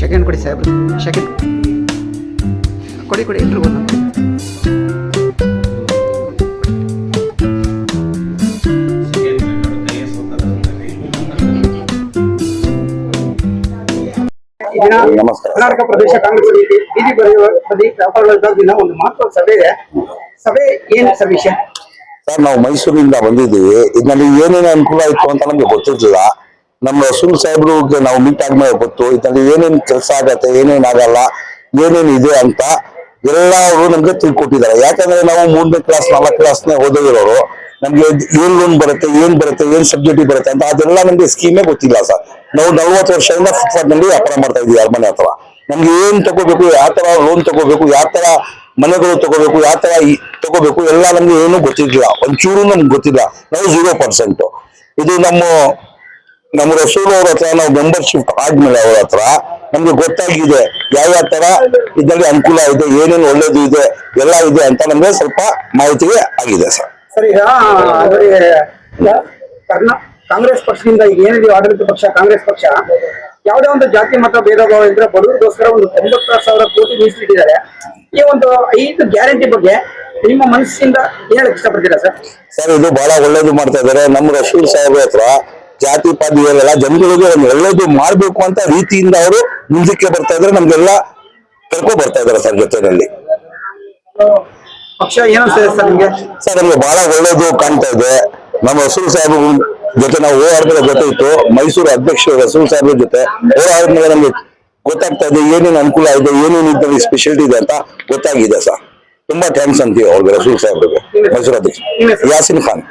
Second ಕೊಡಿ ಸಾಹೇಬ್ರು, second ಕೊಡಿ ಎಲ್ರಿಗೂ ಒಂದು ಕರ್ನಾಟಕ ಪ್ರದೇಶ ಕಾಂಗ್ರೆಸ್ ಸಮಿತಿ ಬೀದಿ ಬರೆಯುವ ವ್ಯಾಪಾರದಿಂದ ಒಂದು ಮಹತ್ವದ ಸಭೆ ಇದೆ. ಸಭೆ ಏನ್ ವಿಷಯ ಸರ್? ನಾವು ಮೈಸೂರಿಂದ ಬಂದಿದ್ದೀವಿ. ಇದರಲ್ಲಿ ಏನೇನು ಅನುಕೂಲ ಆಯ್ತು ಅಂತ ನಮ್ಗೆ ಗೊತ್ತಿರ್ಲಿಲ್ಲ. ನಮ್ಮ ರಸೂಲ್ ಸಾಹೇಬ್ರಿಗೆ ನಾವು ಮೀಟ್ ಆದ್ಮೇಲೆ ಗೊತ್ತು ಇದರಲ್ಲಿ ಏನೇನ್ ಕೆಲಸ ಆಗತ್ತೆ, ಏನೇನ್ ಆಗಲ್ಲ, ಏನೇನ್ ಇದೆ ಅಂತ ಎಲ್ಲ ಅವರು ನಮ್ಗೆ ತಿಳ್ಕೊಟ್ಟಿದ್ದಾರೆ. ಯಾಕಂದ್ರೆ ನಾವು 3ನೇ ಕ್ಲಾಸ್ 4ನೇ ಕ್ಲಾಸ್ನೇ ಓದಿರೋರು. ನಮ್ಗೆ ಏನ್ ಲೋನ್ ಬರುತ್ತೆ, ಏನ್ ಸಬ್ಸಿಡಿ ಬರುತ್ತೆ ಅಂತ ಅದೆಲ್ಲ ನಮ್ಗೆ ಸ್ಕೀಮೇ ಗೊತ್ತಿಲ್ಲ ಸರ್. ನಾವು 40 ವರ್ಷದಿಂದ ಫುಟ್ಪಾತ್ ನಲ್ಲಿ ವ್ಯಾಪಾರ ಮಾಡ್ತಾ ಇದೀವಿ ಅರಮನೆ ಹತ್ರ. ನಮ್ಗೆ ಏನ್ ತಗೋಬೇಕು, ಯಾವ ತರ ಲೋನ್ ತಗೋಬೇಕು, ಯಾವ ತರ ಮನೆಗಳು ತಗೋಬೇಕು, ಯಾವ ತರ ತಗೋಬೇಕು ಎಲ್ಲ ನಮ್ಗೆ ಏನು ಗೊತ್ತಿರ್ಲಿಲ್ಲ. ಒಂಚೂರು ನಮ್ಗೆ ಗೊತ್ತಿಲ್ಲ. ನಾವು 0%. ಇದು ನಮ್ಮ ರಸೂಲ್ ಅವ್ರ ಹತ್ರ ನಾವು ಮೆಂಬರ್ಶಿಪ್ ಆದ್ಮೇಲೆ ಅವ್ರ ಹತ್ರ ನಮ್ಗೆ ಗೊತ್ತಾಗಿದೆ ಯಾವ ತರ ಇದರಲ್ಲಿ ಅನುಕೂಲ ಇದೆ, ಏನೇನು ಒಳ್ಳೇದು ಇದೆ ಎಲ್ಲ ಇದೆ ಅಂತ ನಮ್ಗೆ ಸ್ವಲ್ಪ ಮಾಹಿತಿಗೆ ಆಗಿದೆ ಸರ್. ಸರ್, ಈಗ ಕಾಂಗ್ರೆಸ್ ಪಕ್ಷದಿಂದ ಈಗ ಏನಿದೆ ಆಡಳಿತ ಪಕ್ಷ ಕಾಂಗ್ರೆಸ್ ಪಕ್ಷ ಯಾವುದೇ ಒಂದು ಜಾತಿ ಮತ ಭೇದ ಭಾವ ಇದ್ರೆ ಬಡವರಿಗೋಸ್ಕರ ಒಂದು 96,000 ಕೋಟಿ ಮೀಸಲಿಟ್ಟಿದ್ದಾರೆ. ಈ ಒಂದು 5 ಗ್ಯಾರಂಟಿ ಬಗ್ಗೆ ನಿಮ್ಮ ಮನಸ್ಸಿಂದ ಹೇಳಕ್ ಇಷ್ಟಪಡ್ತೀರಾ ಸರ್? ಸರ್, ಇದು ಬಹಳ ಒಳ್ಳೇದು ಮಾಡ್ತಾ ಇದ್ದಾರೆ. ನಮ್ಮ ರಸೂಲ್ ಸಾಹೇಬ್ರ ಹತ್ರ ಜಾತಿ ಪಾತಿ ಎಲ್ಲ ಜನಗಳಿಗೆ ಒಂದು ಒಳ್ಳೇದು ಮಾಡ್ಬೇಕು ಅಂತ ರೀತಿಯಿಂದ ಅವರು ಮುಂದಕ್ಕೆ ಬರ್ತಾ ಇದ್ರೆ ನಮ್ಗೆಲ್ಲ ಕರ್ಕೊ ಬರ್ತಾ ಇದಾರೆ ಸರ್ ಜೊತೆಯಲ್ಲಿ. ಪಕ್ಷ ಏನಿಸ್ತದೆ ಸರ್ ನಿಮ್ಗೆ? ಸರ್, ನಮ್ಗೆ ಬಹಳ ಒಳ್ಳೇದು ಕಾಣ್ತಾ ಇದೆ. ನಮ್ಮ ರಸೂಲ್ ಸಾಹೇಬ್ ಜೊತೆ ನಾವು ಓಡಾಡಿದ್ರೆ ಜೊತೆ ಇತ್ತು. ಮೈಸೂರು ಅಧ್ಯಕ್ಷರು ರಸೂಲ್ ಸಾಹೇಬ್ರ ಜೊತೆ ಓಡಾಡಿದ್ಮೇಲೆ ನಮ್ಗೆ ಗೊತ್ತಾಗ್ತಾ ಇದೆ ಏನೇನು ಅನುಕೂಲ ಇದೆ, ಏನೇನು ಇದ್ರಲ್ಲಿ ಸ್ಪೆಷಾಲಿಟಿ ಇದೆ ಅಂತ ಗೊತ್ತಾಗಿದೆ ಸರ್. ತುಂಬಾ ಥ್ಯಾಂಕ್ಸ್ ಅಂತೀವಿ ಅವ್ರಿಗೆ, ರಸೂಲ್ ಸಾಹೇಬ್ರಿಗೆ. ಮೈಸೂರು ಅಧ್ಯಕ್ಷ ಯಾಸಿನ್ ಖಾನ್.